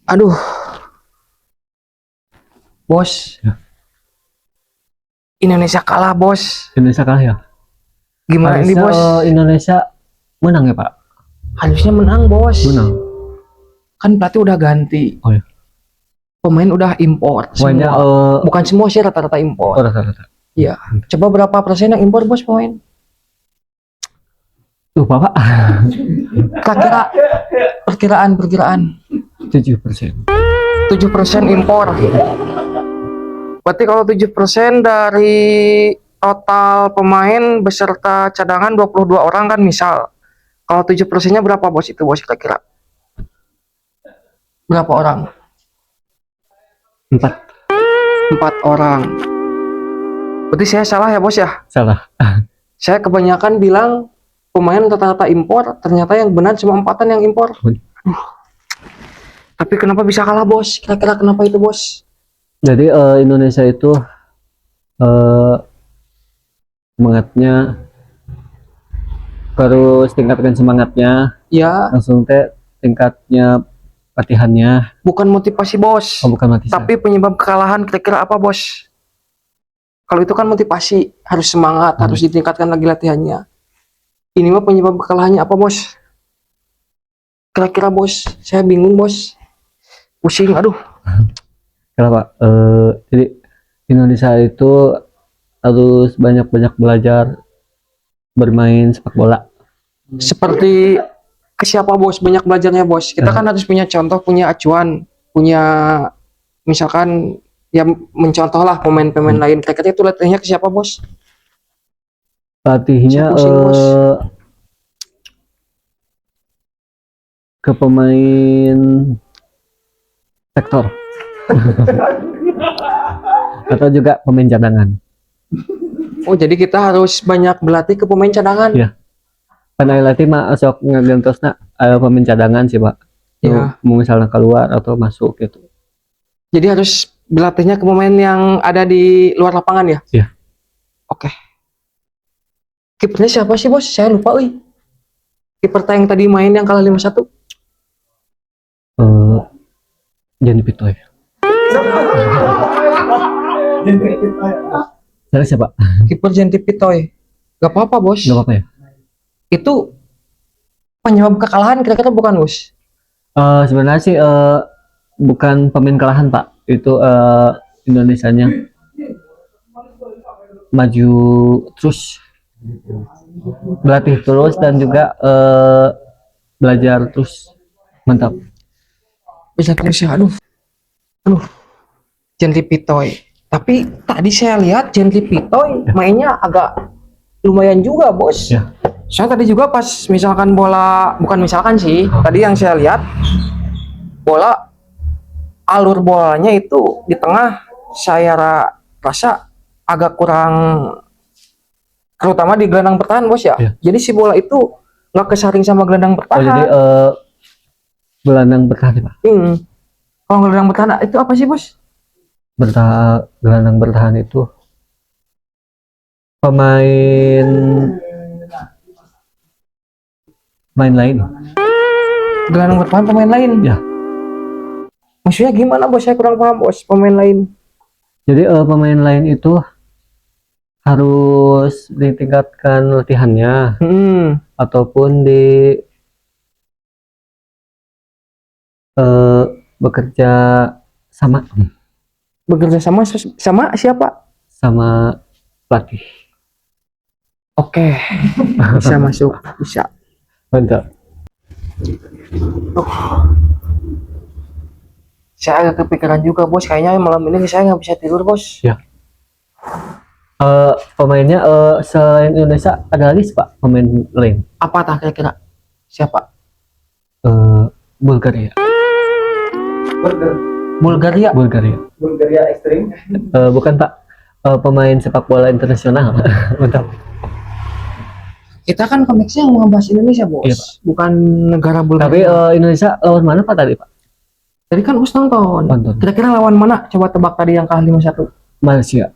Aduh, bos, Ya. Indonesia kalah, bos. Indonesia kalah ya. Gimana ini, Harusnya bos? Indonesia menang ya Pak. Harusnya menang, bos. Menang. Kan pelatih udah ganti. Oh ya. Pemain udah impor Pokoknya semua. Bukan semua sih, rata-rata impor. rata-rata. Iya. Coba berapa persen yang impor, bos, pemain? Pak. Kira-kira perkiraan 7%. 7% impor. Berarti kalau 7% dari total pemain beserta cadangan 22 orang kan misal. Kalau 7%-nya berapa, bos, itu, bos, kira-kira? Berapa orang? 4. 4 orang. Berarti saya salah ya, bos ya? Salah. Saya kebanyakan bilang pemain rata-rata impor, ternyata yang benar cuma 4-an yang impor. Tapi kenapa bisa kalah, bos? Kira-kira kenapa itu, bos? Jadi Indonesia itu semangatnya harus tingkatkan semangatnya, Ya, langsung tingkatnya latihannya. bukan motivasi, bos. Bukan mati. Tapi penyebab kekalahan kira-kira apa, bos? Kalau itu kan motivasi, harus semangat, harus ditingkatkan lagi latihannya. Ini mah penyebab kekalahannya apa, bos? Kira-kira, bos? Saya bingung, bos. Pusing, aduh. Kenapa? Jadi Indonesia itu harus banyak-banyak belajar bermain sepak bola. Seperti ke siapa, bos? Banyak belajarnya, bos. Kita kan harus punya contoh, punya acuan, punya misalkan ya mencontoh lah pemain-pemain lain. Kira-kira itu latihannya ke siapa, bos? Pelatihnya Saya pusing, bos. ke pemain sektor atau juga pemain cadangan. Oh, jadi kita harus banyak berlatih ke pemain cadangan. Iya. Karena latih mah sok ngegentosna pemain cadangan sih Pak. Iya. Mau misalnya keluar atau masuk gitu. Jadi harus berlatihnya ke pemain yang ada di luar lapangan ya? Iya. Oke. Kipernya siapa sih, bos? Saya lupa, wih. Kiper yang tadi main yang kalah 5-1. Jangan Pitoy. Saya siapa? Kiper Janti Pitoy. Gak apa-apa, bos. Gak apa-apa ya? Itu penyebab kekalahan kira-kira bukan, bos? Sebenarnya sih bukan pemain kalahan Pak. Itu Indonesianya maju terus, berlatih terus dan juga belajar terus. Mantap. Bisa Indonesia, aduh, Janti Pitoy. Tapi tadi saya lihat Janti Pitoy mainnya agak lumayan juga, bos. Ya. Saya tadi juga pas misalkan bola, bukan misalkan sih, tadi yang saya lihat bola, alur bolanya itu di tengah saya rasa agak kurang, terutama di gelandang bertahan, bos ya. Ya. Jadi si bola itu nggak kesaring sama gelandang bertahan. Jadi gelandang bertahan ya Pak. Kalau gelandang bertahan itu apa sih, bos? Gelandang bertahan itu pemain lain. Gelandang bertahan pemain lain. Ya. Maksudnya gimana, bos? Saya kurang paham, bos. Pemain lain. Jadi pemain lain itu harus ditingkatkan latihannya ataupun bekerja sama Siapa? sama pelatih. Oke. Bisa masuk, bisa. Mantap. Saya agak kepikiran juga, bos. Kayaknya malam ini saya nggak bisa tidur, bos. Ya. Pemainnya selain Indonesia ada lagi Pak pemain lain. Apa tak kira-kira? Siapa? Bulgaria. Bulgaria ekstrim. Bukan Pak, pemain sepak bola internasional. Mantap. Kita kan konteksnya mau ngebahas Indonesia, bos. Iya, Pak. Bukan negara Tapi Bulgaria. Indonesia lawan mana Pak tadi Pak? Tadi kan us nonton. Kira-kira lawan mana? Coba tebak tadi yang kalah 5-1. Malaysia.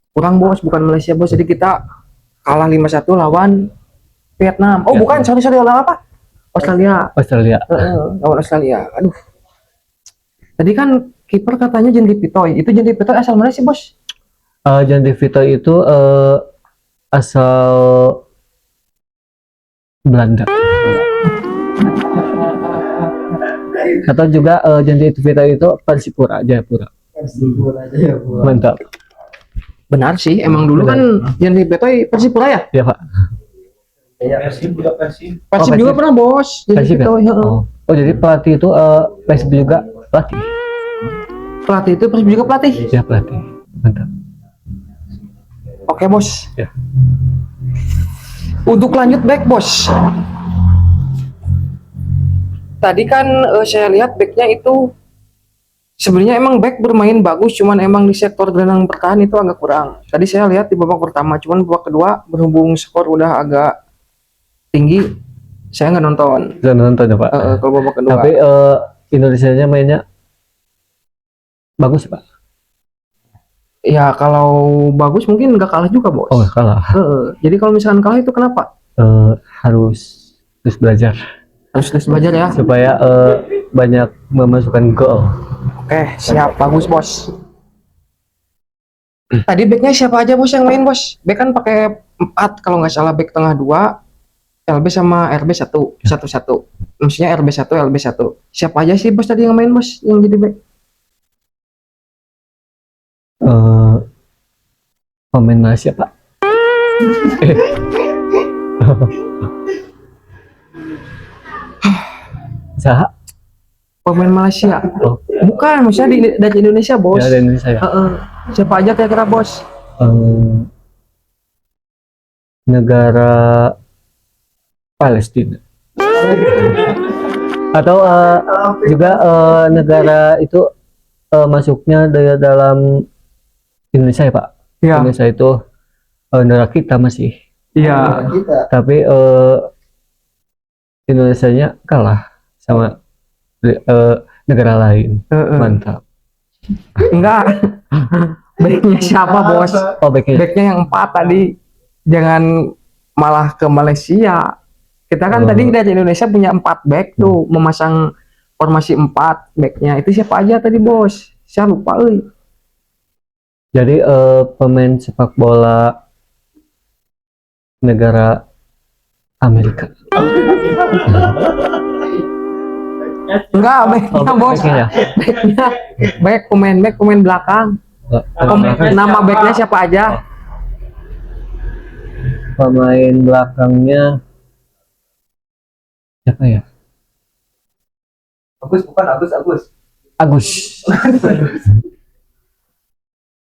Kurang, bos, bukan Malaysia, bos. Jadi kita kalah 5-1 lawan Vietnam. Oh, bukan, sorry lawan apa? Australia. Australia. Lawan Australia. Aduh. Tadi kan kiper katanya Jean Pitoy. Itu Jean Pitoy asal mana sih, Bos? Jean Vito itu asal Belanda. Atau juga Jean Vito itu Persipura Jayapura. Mantap. Benar sih, emang dulu kan Jean Pitoy Persipura ya? Ya, Pak. Persib Persib. juga pernah, Bos. Jean Persib ya? Pitoy. Oh, jadi pelatih itu Persib juga pelatih. Pelatih itu Persib juga pelatih. Ya, pelatih. Mantap. Oke, Bos. Ya. Untuk lanjut back, Bos. Tadi kan saya lihat backnya itu sebenarnya emang back bermain bagus, cuman emang di sektor gelandang bertahan itu agak kurang. Tadi saya lihat di babak pertama, cuman babak kedua berhubung skor udah agak tinggi, saya nggak nonton. Jangan nonton ya, Pak. Kalau babak kedua. Tapi Indonesianya mainnya bagus, Pak. Ya kalau bagus mungkin nggak kalah juga, Bos. Oh, kalah. Jadi kalau misalkan kalah itu kenapa? Harus terus belajar Harus terus belajar ya. supaya banyak memasukkan gol. Oke, siap, bagus, Bos. Tadi backnya siapa aja, Bos, yang main, Bos? Back kan pakai 4 kalau nggak salah, back tengah 2, LB sama RB 1, 1-1. Maksudnya RB 1, LB 1. Siapa aja sih, Bos, tadi yang main, Bos, yang jadi back? Pemain Malaysia, Pak. Saha? Pemain Malaysia. Oh, Bukan, maksudnya dari Indonesia, Bos. ya dari Indonesia ya. Siapa aja kira-kira, Bos? Negara Palestina. Atau juga negara itu masuknya dari dalam Indonesia ya, Pak. Iya. Indonesia itu negara kita masih. Iya. Tapi Indonesianya kalah sama negara lain. Mantap. Enggak. Backnya siapa, Bos? Oh, backnya. Backnya yang 4 tadi. Jangan malah ke Malaysia. Kita kan tadi dari Indonesia punya 4 back tuh, memasang formasi 4 backnya. Itu siapa aja tadi, Bos? Saya lupa, euy. Jadi pemain sepak bola negara Amerika. Enggak, backnya, Bos. Backnya ya? Back, pemain belakang. Nama backnya siapa aja? Pemain belakangnya siapa ya? Agus. Agus.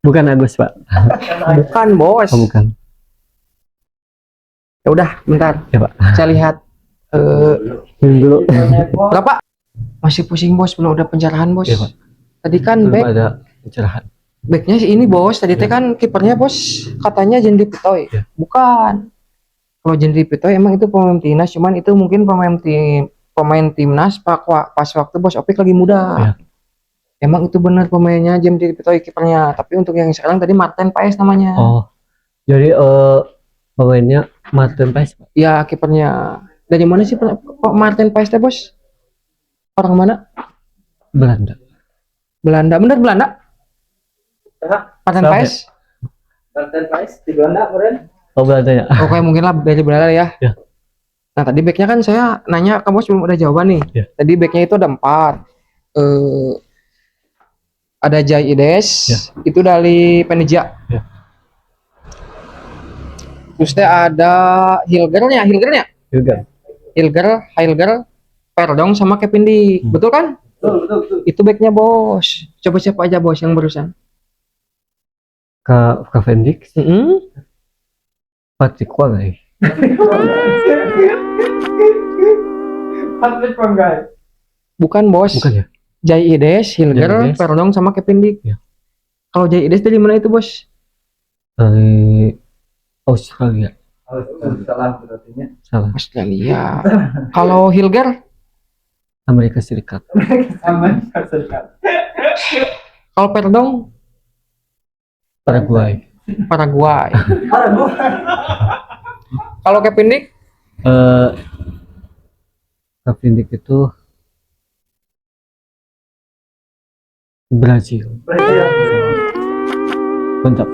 Bukan Agus, Pak. Bukan, Bos. Oh, bukan. Ya udah, bentar. Ya, Pak. Saya lihat Dulu. berapa? Masih pusing, Bos, belum ada pencerahan, Bos. Ya, Pak. Tadi kan Belum back ada pencerahan. backnya sih ini, Bos. Tadi teh kan kipernya, Bos, katanya Jendi Pitoy. Ya. Bukan. Kalau Jendi Pitoy emang itu pemain timnas, cuman itu mungkin pemain timnas pas waktu Bos Opik lagi muda. Ya. Emang itu benar pemainnya Jendi Pitoy kipernya. Tapi untuk yang sekarang tadi Martin Paes namanya. Oh. Jadi pemainnya Martin Paes, Pak. Ya, kipernya. Dari mana sih kok Martin Paes teh, Bos? Orang mana? Belanda. Belanda. Bener Belanda? Martin Tahu Paes? Martin Paes di Belanda kemarin. Oh, Belanda ya. Oke, mungkin lah dari Belanda ya. Ya. Nah, tadi backnya kan saya nanya ke Bos belum ada jawaban nih. Ya. Tadi backnya itu ada 4. Ada Jai Ides, Ya. itu dari Penija. Ya. Terus ada Hilgernya. Juga. Hilger, Perdong sama Kevin Dik. Betul kan? Betul. Itu backnya, Bos. Coba siapa aja, Bos, yang barusan? Cavendish, Patrick Wangay. Bukan, Bos. Bukan ya? Jai Ides, Hilger, Jai Ides. Perdong sama Kevin Dik. Ya. Kalau Jai Ides dari mana itu, Bos? Dari Australia. Salah berartinya. Salah. Australia. Kalau Hilger? Amerika Serikat. Aman Serikat. Kalau Perdong? Paraguay. Paraguay. Kalau Kevin Dik? eh Kavindik itu Brazil. Mantap.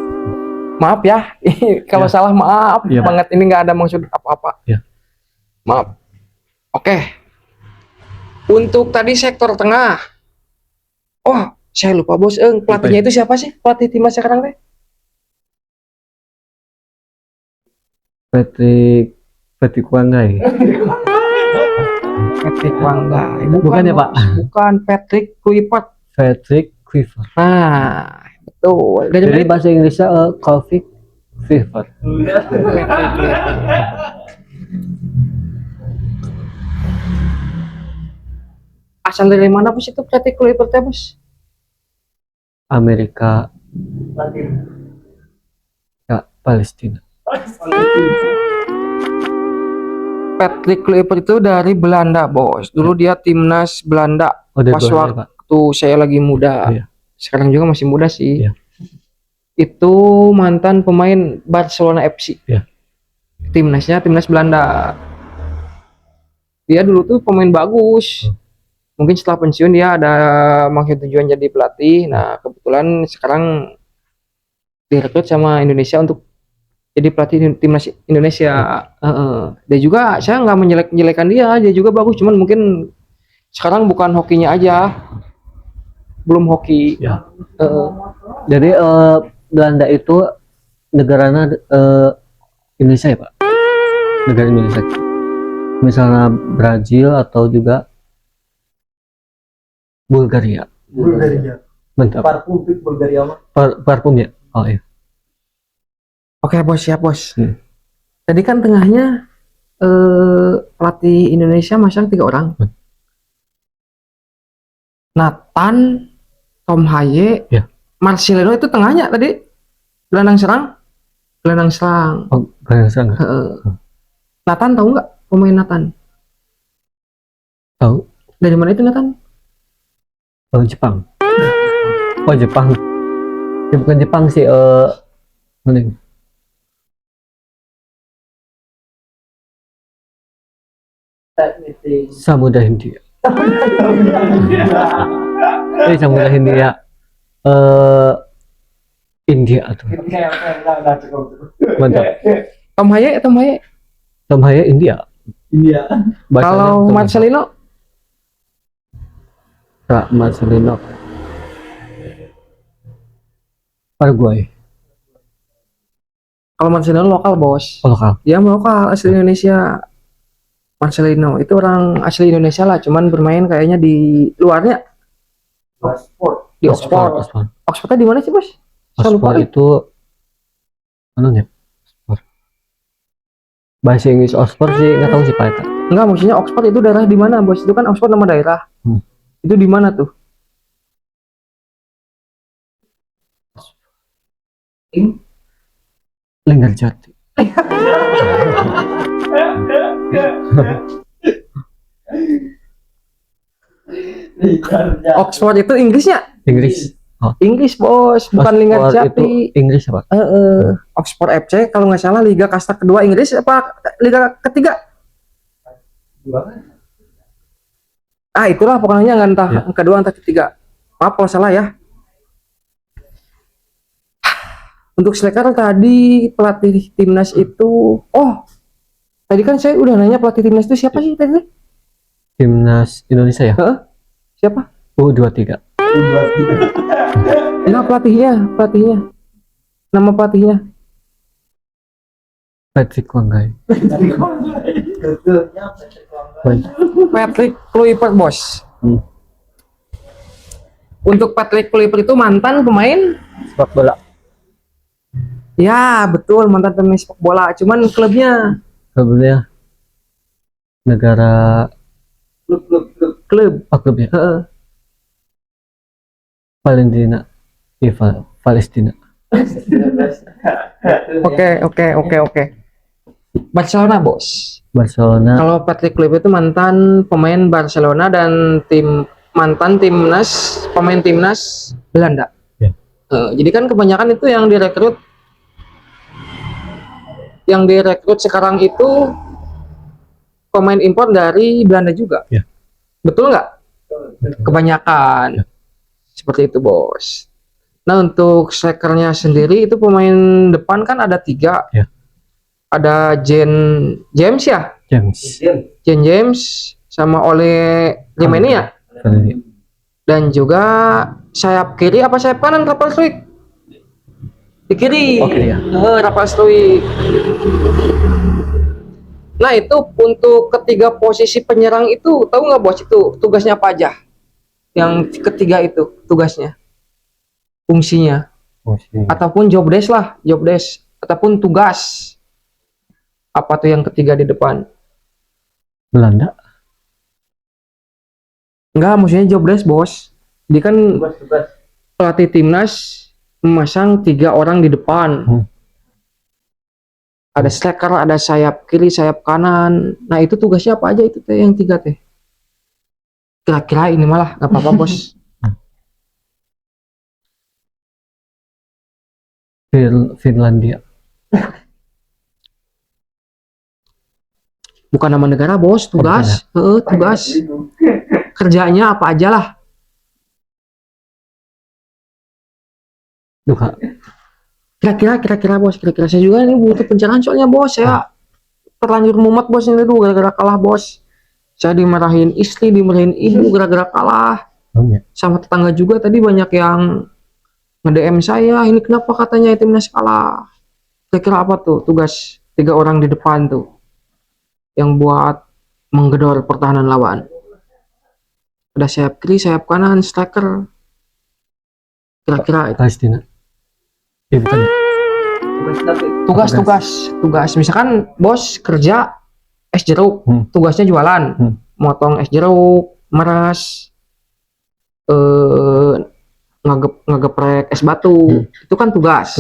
Maaf ya, kalau Ya. salah maaf Ya, Pak. banget, ini nggak ada maksud apa-apa. Ya. Maaf. Oke. Untuk tadi sektor tengah. Oh, saya lupa bos. Pelatihnya itu siapa sih? Pelatih timnas sekarang teh? Patrick Wanggai. Patrick Wanggai. Bukan ya, Pak? Bos. Bukan Patrick Kluivert. Patrick Kluivert. Nah, betul. Dari Jadi mana? bahasa Inggrisnya Kovic Kluivert. Asal dari mana bos itu Patrick Kluivert ya bos? Amerika ya Palestina. Patrick Kluivert itu dari Belanda bos. Dulu dia timnas Belanda Oh, dari pas Belanda, Pak. waktu saya lagi muda. Iya. Sekarang juga masih muda sih. Iya. Itu mantan pemain Barcelona FC. Iya. Timnas Belanda. Dia dulu tuh pemain bagus. Mungkin setelah pensiun dia ada maksud tujuan jadi pelatih. Nah, kebetulan sekarang direkrut sama Indonesia untuk jadi pelatih timnas Indonesia. Dia juga, saya nggak menjelek-jelekan dia juga bagus. Cuman mungkin sekarang bukan hokinya aja, belum hoki. Ya. Heeh. Jadi Belanda itu negaranya Indonesia ya, Pak? Negara Indonesia. Misalnya Brazil atau juga Bulgaria. Bulgaria. Mantap. Parfum Pik Bulgaria mah. Parfum ya? Oh iya. Oke bos, siap bos. Hmm. Tadi kan tengahnya pelatih Indonesia masang 3 orang. Nathan, Tom Haye, Ya. Marcelino itu tengahnya tadi. Gelandang serang. Oh, Belanda serang. Nathan tahu nggak pemain Nathan? Tahu? Dari mana itu Nathan? Oh, Jepang. Oh, Jepang. Ya, bukan Jepang sih. Mana ini? Samudra Hindia. Samudra Hindia. India tuh. Mantap. Tom Haye. Tom Haye India. India. Bahasanya Kalau Tom Marcelino, Haye. Marcelino. Paraguay. kalau Marcelino lokal bos. Oh, lokal. Dia lokal asli Indonesia. Marcelino itu orang asli Indonesia lah, cuman bermain kayaknya di luarnya Sport. di Oxford. Oxford. Oxfordnya di mana sih bos? Saya lupa. Oxford itu mana ya? Oxford. Bahasa Inggris Oxford sih nggak tahu sih Pak Eta. Enggak, maksudnya Oxford itu daerah di mana bos? Itu kan Oxford nama daerah. Itu di mana tuh? Linggarjati. Oxford itu Inggrisnya? Inggris. Oh. Inggris bos, bukan Oxford Linggarjati. itu Inggris apa? Oxford FC kalau nggak salah Liga Kasta kedua Inggris apa Liga ketiga? Ah itulah pokoknya nggak entah Ya. kedua entah ketiga. Maaf kalau salah ya. Untuk striker tadi pelatih timnas itu, tadi kan saya udah nanya pelatih timnas itu siapa sih tadi? Timnas Indonesia ya? Siapa? U23. Enggak pelatihnya. Nama pelatihnya. Patrick Wanggai. Patrick Kluivert bos. Hmm. Untuk Patrick Kluivert itu mantan pemain. Sepak bola. Ya betul, mantan pemain sepak bola. Cuman klubnya Sebenarnya negara klub. oh, klubnya Palestina. Iya, Palestina. Oke. Barcelona bos. Barcelona. Kalau Patrick Kluivert itu mantan pemain Barcelona dan mantan pemain timnas Belanda. Ya. Jadi kan kebanyakan itu yang direkrut sekarang itu pemain impor dari Belanda juga. Ya. Betul nggak? Kebanyakan. Seperti itu, Bos. Nah, untuk strikernya sendiri itu pemain depan kan ada 3. Ya. Ada James ya? James. James sama Ole Rimeni ya? Dan juga sayap kiri apa sayap kanan Rafael Struijk? Di kiri. Oh, kiri ya. Rafael Struijk. Nah, itu untuk ketiga posisi penyerang itu tahu nggak, Bos, itu tugasnya apa aja? Yang ketiga itu tugasnya, fungsinya, ataupun job desk lah, job desk ataupun tugas. Apa tuh yang ketiga di depan? Belanda. Enggak, maksudnya job desk, Bos. Jadi kan Tugas. pelatih timnas memasang 3 orang di depan. Ada striker, ada sayap kiri, sayap kanan. Nah, itu tugasnya apa aja itu teh yang 3 teh? Kira-kira ini malah nggak apa-apa, Bos. Finlandia. Bukan nama negara, Bos, tugas. Tugas. Kerjanya apa aja lah. Duka. Kira-kira, Bos. Kira-kira saya juga ini butuh pencerahan soalnya, Bos. Saya terlanjur mumet, Bos, ini dulu gara-gara kalah, Bos. Saya dimarahin istri, dimarahin ibu gara-gara kalah. Sama tetangga juga tadi banyak yang nge-DM saya, ini kenapa katanya timnas kalah. Kira-kira apa tuh tugas 3 orang di depan tuh yang buat menggedor pertahanan lawan? Ada sayap kiri, sayap kanan, striker. Kira-kira itu. Palestina. Bukan. Tugas. Misalkan Bos kerja es jeruk, tugasnya jualan, motong es jeruk, meres, ngegeprek es batu, itu kan tugas.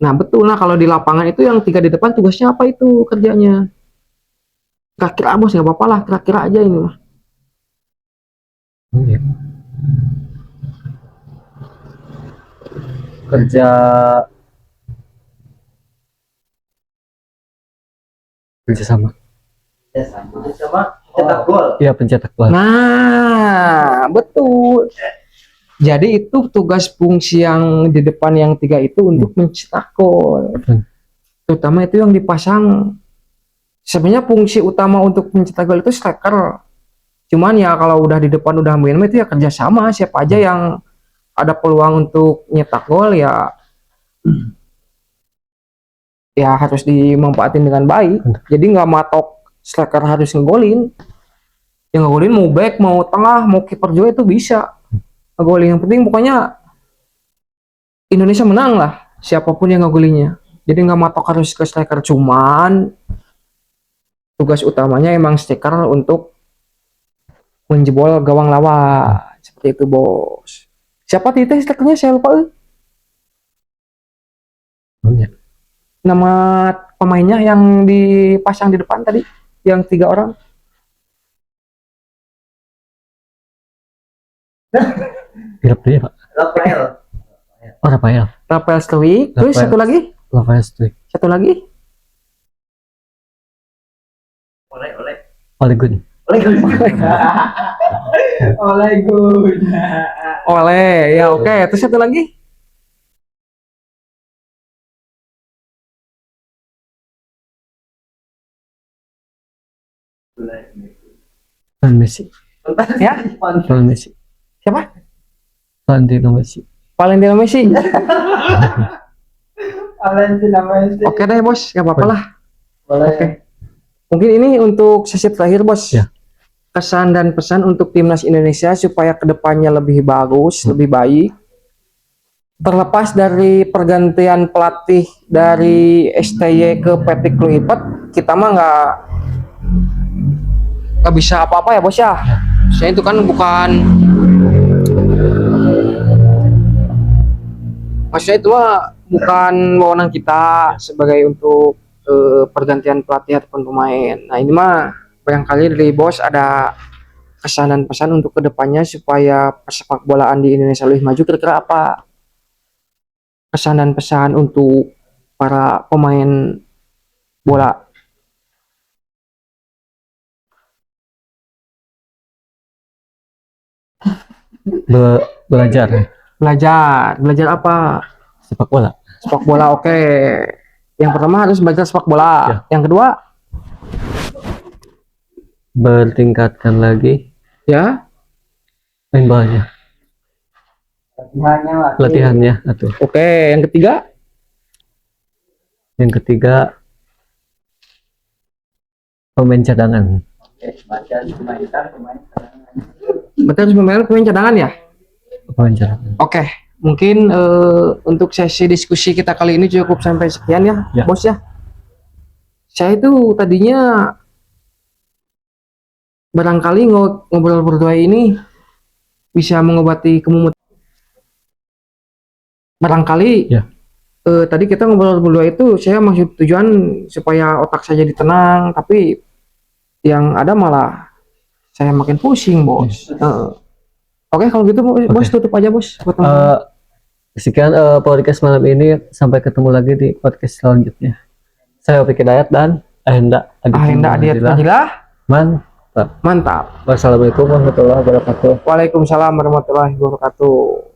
Nah, betul. Nah, kalau di lapangan itu yang 3 di depan tugasnya apa itu kerjanya? Kira-kira, Bos, nggak apa-apa lah, kira-kira aja ini mah. Kerja sama. Cetak gol. Iya, pencetak gol. Nah, betul. Jadi itu tugas fungsi yang di depan yang 3 itu untuk mencetak gol. Terutama itu yang dipasang. Sebenarnya fungsi utama untuk mencetak gol itu striker. Cuman ya kalau udah di depan udah main itu ya kerjasama, siapa aja yang ada peluang untuk nyetak gol ya harus dimanfaatin dengan baik. Jadi nggak matok striker harus ngegolin. Yang ngegolin mau back, mau tengah, mau kiper juga itu bisa ngegolin. Yang penting pokoknya Indonesia menang lah, siapapun yang ngegolinnya. Jadi nggak matok harus ke striker, cuman tugas utamanya emang striker untuk menjebol gawang lawan. Seperti itu, Bos. Siapa tadi strikernya saya lupa. Nama pemainnya yang dipasang di depan tadi, yang 3 orang. Rafael. Oh, Rafael Struijk. Terus satu lagi? Rafael Struijk. Satu lagi? Ole Gun. Ole, ya oke. Terus satu lagi? Messi. Ya? Messi. Siapa? Valentino Messi. Oke deh, Bos, nggak apa-apa lah. Boleh. Oke. Mungkin ini untuk sesi terakhir, Bos. Ya. Kesan dan pesan untuk timnas Indonesia supaya kedepannya lebih bagus, lebih baik. Terlepas dari pergantian pelatih dari STY ke Patrick Kluivert, kita mah nggak bisa apa-apa ya, Bos ya. Saya itu kan maksudnya itu bukan wewenang kita sebagai untuk pergantian pelatih ataupun pemain. Nah, ini mah barangkali dari Bos ada kesan dan pesan untuk kedepannya supaya persepak bolaan di Indonesia lebih maju. Kira-kira apa kesan dan pesan untuk para pemain bola? Belajar Belajar apa? sepak bola. Sepak bola, oke. Yang pertama harus belajar sepak bola. Ya. Yang kedua, Bertingkatkan lagi ya, main bolanya, latihannya atuh. oke. Yang ketiga, Yang ketiga pemain cadangan. berarti harus pemain cadangan ya. Pemain cadangan. Oke, mungkin untuk sesi diskusi kita kali ini cukup sampai sekian ya, Ya. Bos ya. Saya itu tadinya barangkali ngobrol berdua ini bisa mengobati kemudian. Barangkali Ya. tadi kita ngobrol berdua itu saya maksud tujuan supaya otak saya jadi tenang, tapi yang ada malah saya makin pusing, Bos. Oke, kalau gitu Bos tutup aja, Bos. Buat teman-teman. Sekian podcast malam ini, sampai ketemu lagi di podcast selanjutnya. Saya Opik Hidayat dan Ahenda Adiat Fadilah. Mantap. Mantap. Wassalamualaikum warahmatullahi wabarakatuh. Waalaikumsalam warahmatullahi wabarakatuh.